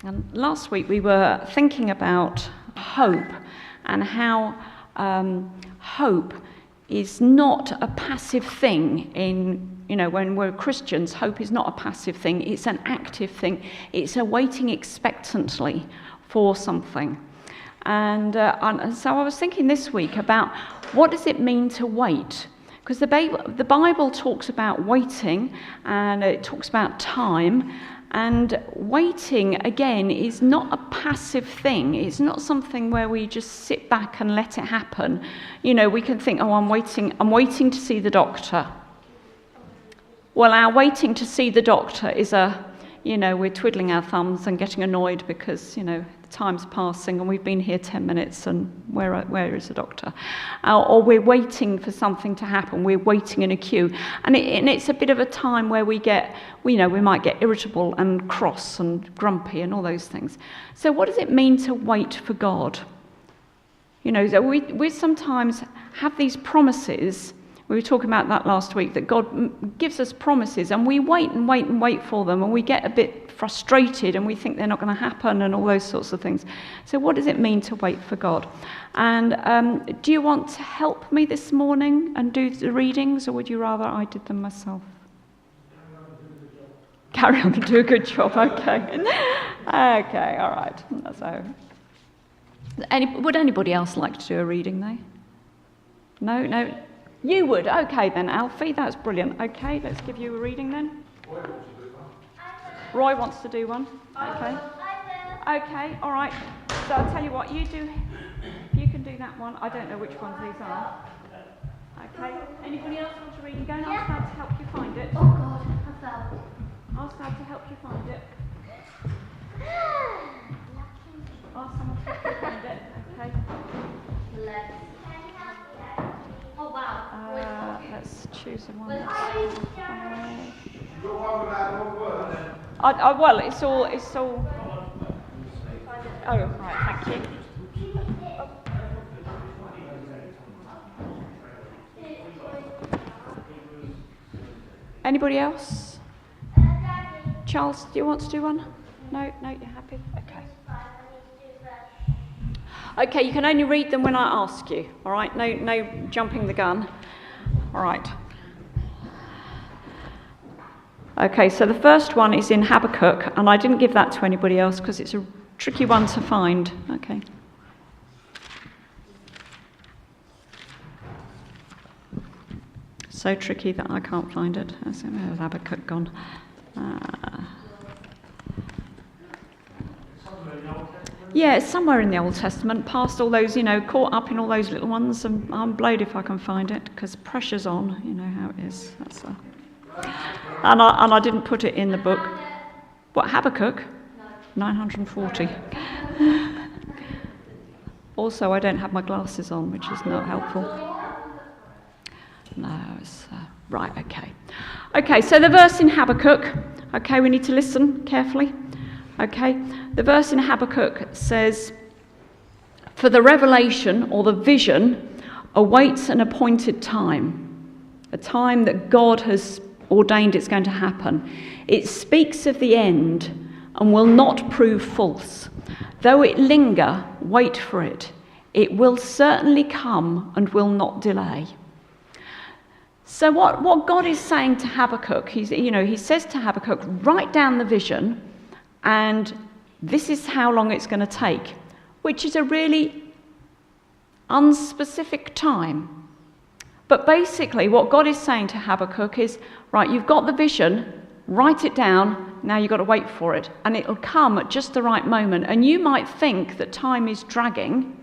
And last week we were thinking about hope and how hope is not a passive thing when we're Christians. Hope is not a passive thing, it's an active thing. It's a waiting expectantly for something. And so I was thinking this week about what does it mean to wait? Because the Bible talks about waiting, and it talks about time. And waiting, again, is not a passive thing. It's not something where we just sit back and let it happen. We can think, I'm waiting to see the doctor. Well, our waiting to see the doctor is we're twiddling our thumbs and getting annoyed because, the time's passing and we've been here 10 minutes and where is the doctor? Or we're waiting for something to happen. We're waiting in a queue. And it's a bit of a time where we might get irritable and cross and grumpy and all those things. So what does it mean to wait for God? So we sometimes have these promises. We were talking about that last week, that God gives us promises and we wait and wait and wait for them, and we get a bit frustrated and we think they're not going to happen and all those sorts of things. So what does it mean to wait for God? And do you want to help me this morning and do the readings, or would you rather I did them myself? Carry on and do a good job, okay. Okay, all right. So, would anybody else like to do a reading, though? No? You would? Okay then, Alfie, that's brilliant. Okay, let's give you a reading then. Roy wants to do one. Okay. Okay, all right. So I'll tell you what, you can do that one. I don't know which ones these are. Okay. Anybody else want to read? You go and ask Dad to help you find it. Oh God, I fell. Ask Dad to help you find it. Ask someone to help you find it. Okay. Oh wow. Let's choose the one. Oh, Well, it's all. Oh, right. Thank you. Anybody else? Charles, do you want to do one? No, you're happy. Okay. Okay, you can only read them when I ask you. All right, no jumping the gun. All right. Okay, so the first one is in Habakkuk, and I didn't give that to anybody else because it's a tricky one to find. Okay. So tricky that I can't find it. Where's Habakkuk gone? Yeah, it's somewhere in the Old Testament, past all those, caught up in all those little ones, and I'm blowed if I can find it, because pressure's on, you know how it is. And I didn't put it in the book. What, Habakkuk? No. 940. Also, I don't have my glasses on, which is not helpful. No, it's... right, okay. Okay, so the verse in Habakkuk, okay, we need to listen carefully. Okay, the verse in Habakkuk says, "For the revelation or the vision awaits an appointed time, a time that God has ordained it's going to happen. It speaks of the end and will not prove false. Though it linger, wait for it. It will certainly come and will not delay." So what God is saying to Habakkuk, he says to Habakkuk, write down the vision, and this is how long it's going to take, which is a really unspecific time. But basically what God is saying to Habakkuk is, right, you've got the vision, write it down, now you've got to wait for it. And it'll come at just the right moment. And you might think that time is dragging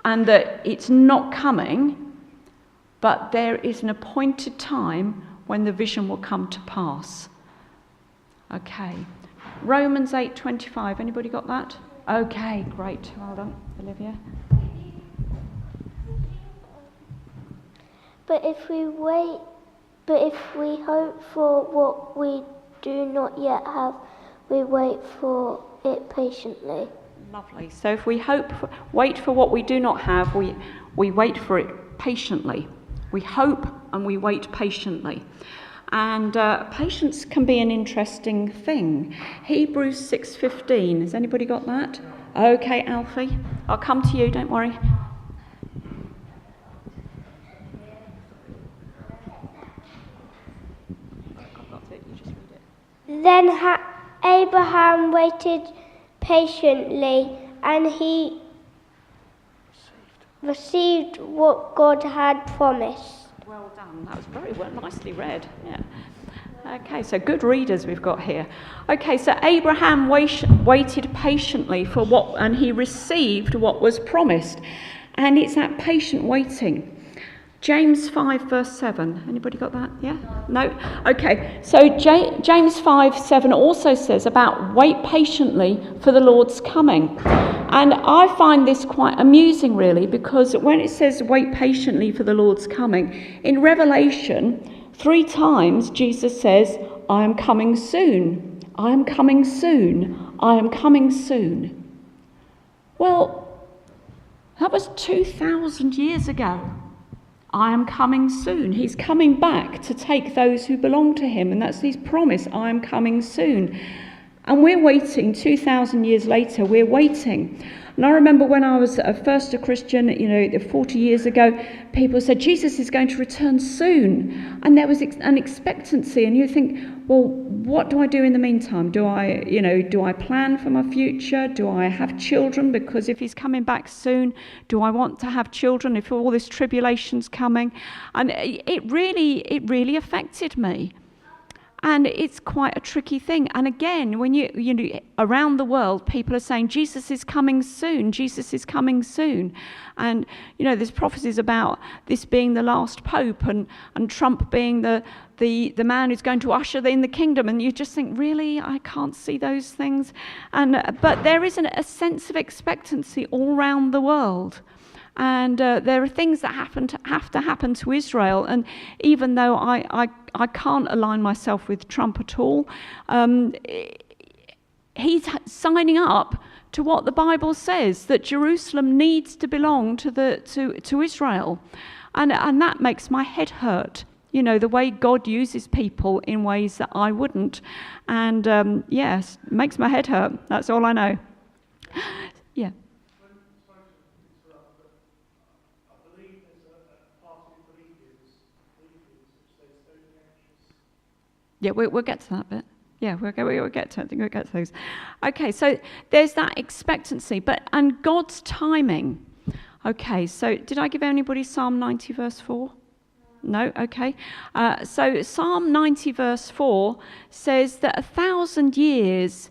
and that it's not coming, but there is an appointed time when the vision will come to pass. Okay. Romans 8:25. Anybody got that? Okay, great. Well done, Olivia. But if we hope for what we do not yet have, we wait for it patiently. Lovely. So if we wait for what we do not have, we wait for it patiently. We hope and we wait patiently. And patience can be an interesting thing. Hebrews 6:15. Has anybody got that? Okay, Alfie. I'll come to you, don't worry. Then Abraham waited patiently, and he received what God had promised. Well done. That was very well, nicely read. Yeah. Okay, so good readers we've got here. Okay, so Abraham waited patiently for what, and he received what was promised. And it's that patient waiting. James 5 verse 7. Anybody got that? Yeah? No? Okay, so James 5:7 also says about wait patiently for the Lord's coming. And I find this quite amusing, really, because when it says wait patiently for the Lord's coming, in Revelation, 3 times Jesus says, I am coming soon. I am coming soon. I am coming soon. Well, that was 2,000 years ago. I am coming soon. He's coming back to take those who belong to him, and that's his promise. I am coming soon. And we're waiting 2,000 years later. We're waiting. And I remember when I was first a Christian, 40 years ago, people said, Jesus is going to return soon. And there was an expectancy. And you think, well, what do I do in the meantime? Do I plan for my future? Do I have children? Because if he's coming back soon, do I want to have children if all this tribulation's coming? And it really affected me. And it's quite a tricky thing. And again, when you around the world, people are saying, Jesus is coming soon. Jesus is coming soon. And, there's prophecies about this being the last pope and Trump being the man who's going to usher in the kingdom. And you just think, really? I can't see those things. But there is a sense of expectancy all around the world. And there are things that have to happen to Israel. And even though I can't align myself with Trump at all, he's signing up to what the Bible says, that Jerusalem needs to belong to Israel. And that makes my head hurt. The way God uses people in ways that I wouldn't. And yes, it makes my head hurt. That's all I know. Yeah. Yeah, we'll get to that bit. Yeah, we'll get to it. I think we'll get to those. Okay, so there's that expectancy, and God's timing. Okay, so did I give anybody Psalm 90 verse 4? No? Okay. So Psalm 90 verse 4 says that 1,000 years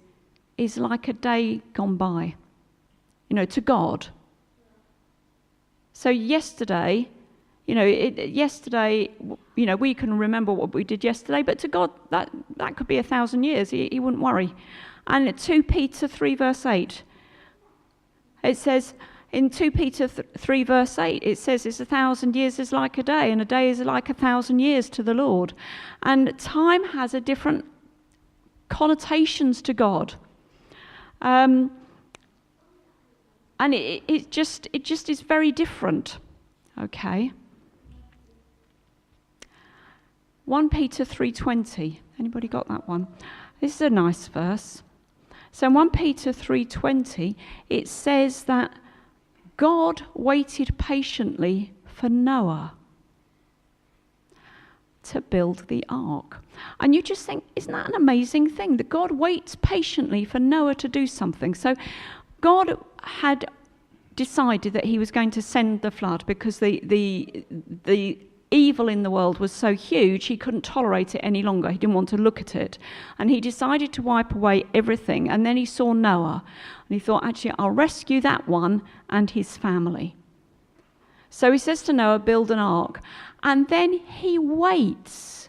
is like a day gone by, to God. So yesterday, we can remember what we did yesterday, but to God, that could be 1,000 years. He wouldn't worry. And 2 Peter 3 verse 8, it says, in 2 Peter 3 verse 8, it says it's 1,000 years is like a day, and a day is like 1,000 years to the Lord. And time has a different connotations to God. And it just is very different. Okay. 1 Peter 3:20. Anybody got that one? This is a nice verse. So in 1 Peter 3:20, it says that God waited patiently for Noah to build the ark. And you just think, isn't that an amazing thing? That God waits patiently for Noah to do something. So God had decided that he was going to send the flood because the evil in the world was so huge he couldn't tolerate it any longer. He didn't want to look at it. And he decided to wipe away everything. And then he saw Noah. And he thought, actually, I'll rescue that one and his family. So he says to Noah, build an ark. And then he waits.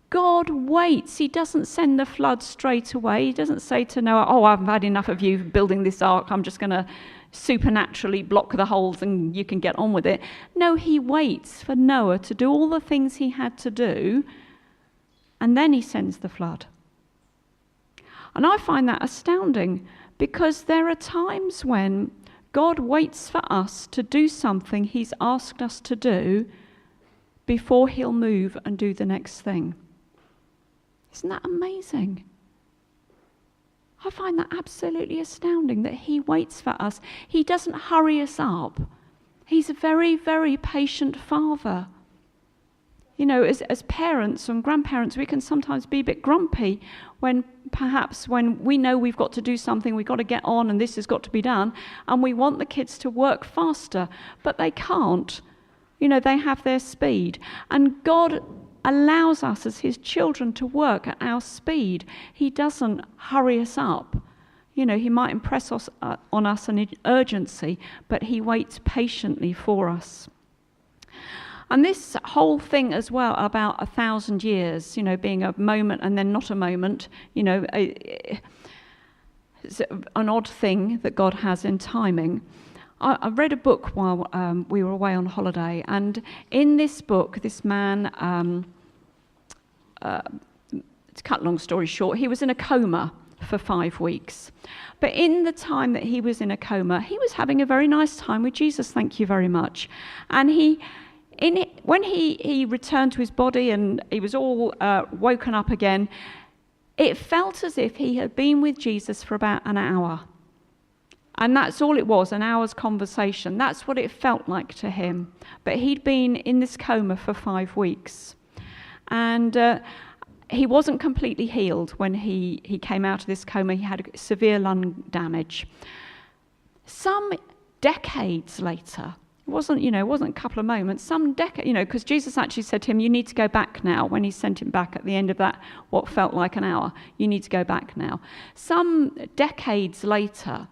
God waits. He doesn't send the flood straight away. He doesn't say to Noah, oh, I've had enough of you building this ark. I'm just going to supernaturally block the holes and you can get on with it. No, he waits for Noah to do all the things he had to do, and then he sends the flood. And I find that astounding, because there are times when God waits for us to do something he's asked us to do before he'll move and do the next thing. Isn't that amazing? I find that absolutely astounding that he waits for us. He doesn't hurry us up. He's a very, very patient father. You know, as parents and grandparents, we can sometimes be a bit grumpy when we know we've got to do something, we've got to get on and this has got to be done, and we want the kids to work faster, but they can't. You know, they have their speed. And God allows us as his children to work at our speed. He doesn't hurry us up. You know, he might impress on us an urgency, but he waits patiently for us. And this whole thing as well about 1,000 years, you know, being a moment and then not a moment, you know, it's an odd thing that God has in timing. I read a book while we were away on holiday, and in this book, this man, to cut a long story short, he was in a coma for 5 weeks. But in the time that he was in a coma, he was having a very nice time with Jesus, thank you very much. And when he returned to his body and he was all woken up again, it felt as if he had been with Jesus for about an hour. And that's all it was, an hour's conversation. That's what it felt like to him. But he'd been in this coma for 5 weeks. And he wasn't completely healed when he came out of this coma. He had severe lung damage. Some decades later, it wasn't a couple of moments, because Jesus actually said to him, you need to go back now, when he sent him back at the end of that, what felt like an hour. You need to go back now. Some decades later,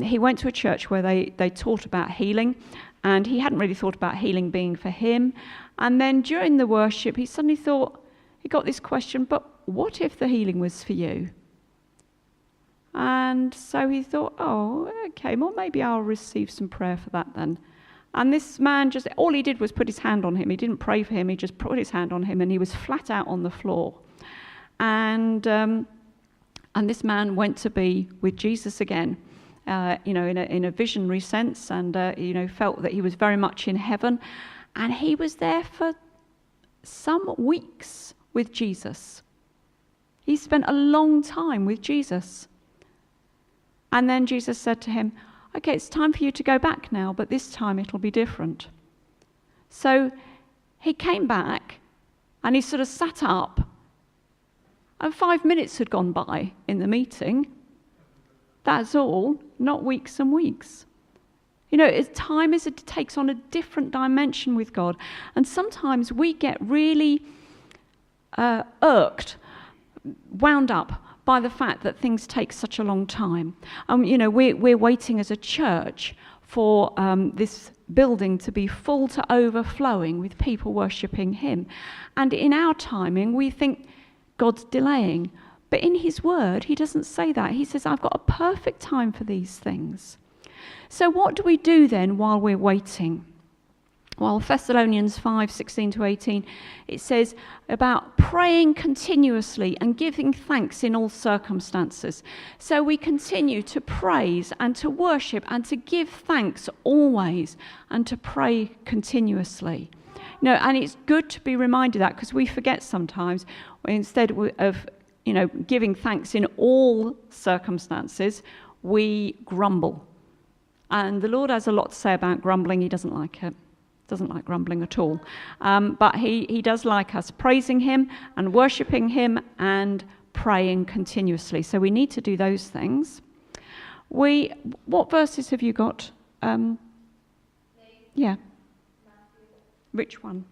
he went to a church where they taught about healing, and he hadn't really thought about healing being for him. And then during the worship, he suddenly thought, he got this question, but what if the healing was for you? And so he thought, oh, okay, well, maybe I'll receive some prayer for that then. And this man all he did was put his hand on him. He didn't pray for him. He just put his hand on him, and he was flat out on the floor. And this man went to be with Jesus again, in a visionary sense, and felt that he was very much in heaven. And he was there for some weeks with Jesus. He spent a long time with Jesus. And then Jesus said to him, okay, it's time for you to go back now, but this time it'll be different. So he came back and he sort of sat up, and 5 minutes had gone by in the meeting. That's all, not weeks and weeks. You know, time takes on a different dimension with God. And sometimes we get really wound up by the fact that things take such a long time. We're waiting as a church for this building to be full to overflowing with people worshipping him. And in our timing, we think God's delaying. But in his word, he doesn't say that. He says, I've got a perfect time for these things. So what do we do then while we're waiting? Well, Thessalonians 5:16-18, it says about praying continuously and giving thanks in all circumstances. So we continue to praise and to worship and to give thanks always and to pray continuously. And it's good to be reminded of that, because we forget sometimes, instead of giving thanks in all circumstances, we grumble. And the Lord has a lot to say about grumbling. He doesn't like it. Doesn't like grumbling at all. But he does like us praising him and worshipping him and praying continuously. So we need to do those things. What verses have you got? Yeah. Which one?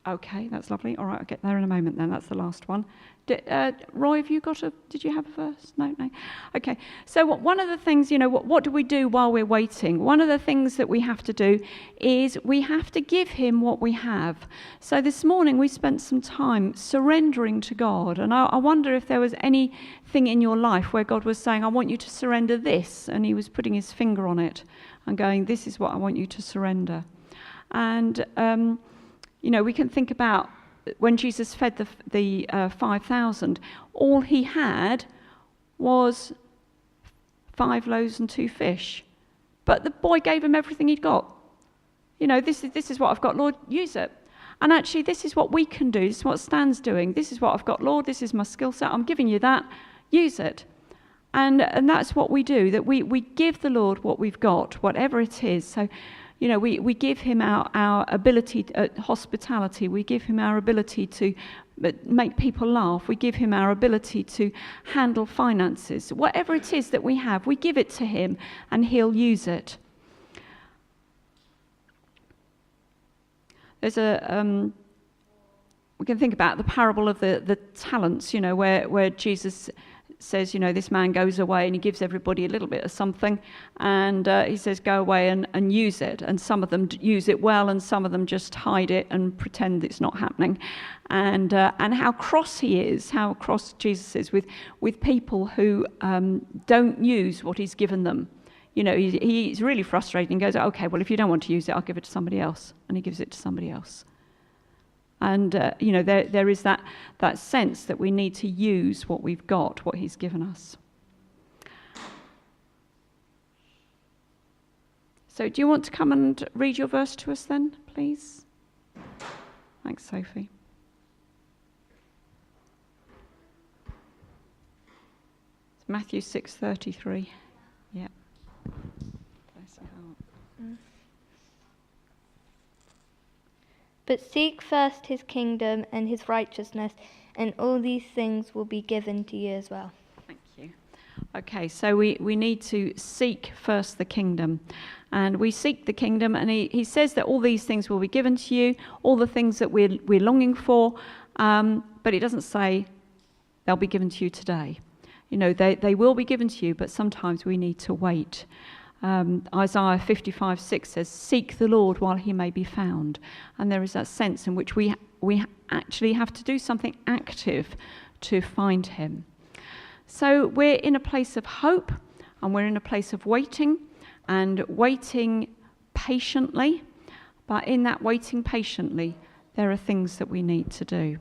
Okay, that's lovely. All right, I'll get there in a moment then. That's the last one. Roy, did you have a verse? No. Okay, so one of the things, what do we do while we're waiting? One of the things that we have to do is we have to give him what we have. So this morning we spent some time surrendering to God, and I wonder if there was anything in your life where God was saying, I want you to surrender this, and he was putting his finger on it and going, this is what I want you to surrender. And we can think about when Jesus fed the 5,000, all he had was 5 loaves and 2 fish. But the boy gave him everything he'd got. This is what I've got, Lord, use it. And actually, this is what we can do. This is what Stan's doing. This is what I've got, Lord. This is my skill set. I'm giving you that. Use it. And that's what we do, that we give the Lord what we've got, whatever it is. So, we give him our ability at hospitality. We give him our ability to make people laugh. We give him our ability to handle finances. Whatever it is that we have, we give it to him and he'll use it. There's we can think about the parable of the talents, where Jesus says, this man goes away and he gives everybody a little bit of something, and he says, go away and use it. And some of them use it well, and some of them just hide it and pretend it's not happening. And how cross he is, how cross Jesus is with people who don't use what he's given them. He's really frustrated and goes, okay, well, if you don't want to use it, I'll give it to somebody else. And he gives it to somebody else. And, there is that sense that we need to use what we've got, what he's given us. So do you want to come and read your verse to us then, please? Thanks, Sophie. It's Matthew 6:33. Yeah. Bless your heart. But seek first his kingdom and his righteousness, and all these things will be given to you as well. Thank you. Okay, so we need to seek first the kingdom. And we seek the kingdom, and he says that all these things will be given to you, all the things that we're longing for, but it doesn't say they'll be given to you today. They will be given to you, but sometimes we need to wait. Isaiah 55:6 says, seek the Lord while he may be found. And there is that sense in which we actually have to do something active to find him. So we're in a place of hope, and we're in a place of waiting, and waiting patiently. But in that waiting patiently, there are things that we need to do.